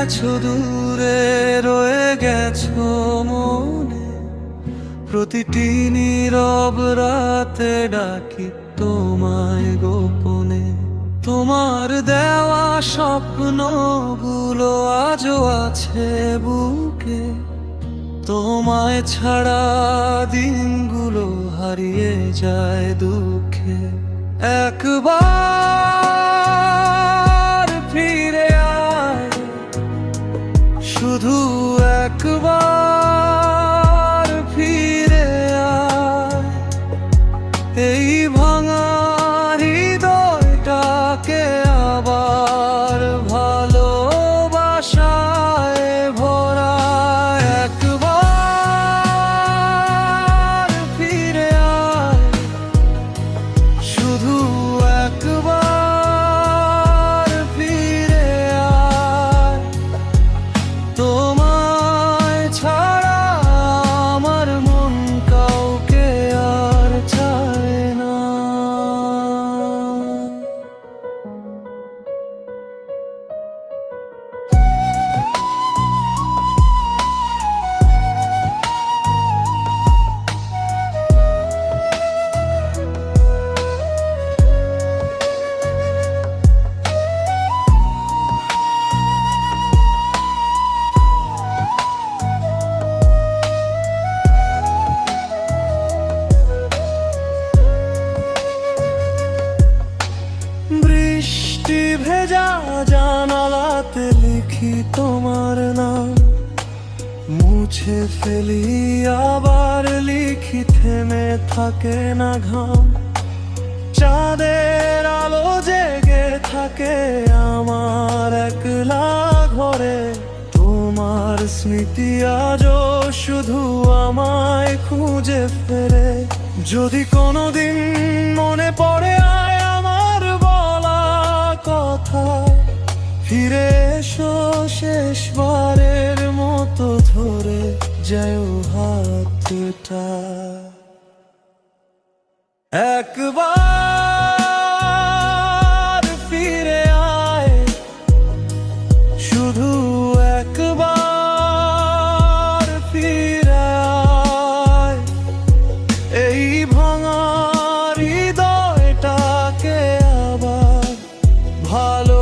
গেছো দূরে, রয়ে গেছো মনে। প্রতিটি নীরব রাতে ডাকি তোমায় গোপনে। তোমার দেওয়া স্বপ্নগুলো আজও আছে বুকে। তোমায় ছাড়া দিনগুলো হারিয়ে যায় দুঃখে। একবার ফিরে আয়, শুধু একবার ফিরে আয়। এই ভাঙা হৃদয়টাকে আবার ভালোবাসায় ভরায়। একবার ফিরে আয়, শুধু একবার ফিরে আয়। তোমায় ছাড়া আমার মন কাউকে আর চায় না। বৃষ্টি ভেজা জানালাতে লিখি তোমার নাম, মুছে ফেলি আবার লিখি, থেমে থাকে না ঘাম। চাঁদের আলো জেগে থাকে আমার একলা ঘরে। তোমার স্মৃতি আজও শুধু আমায় খুঁজে ফেরে। যদি কোনোদিন মনে পড়ে আয় আমার বলা কথা, ফিরে এসো শেষবারের মতো ধরে যায় হাতটা। একবার ফিরে আয়, শুধু একবার ফিরে আয়। এই ভাঙা হৃদয়টাকে আবার ভালো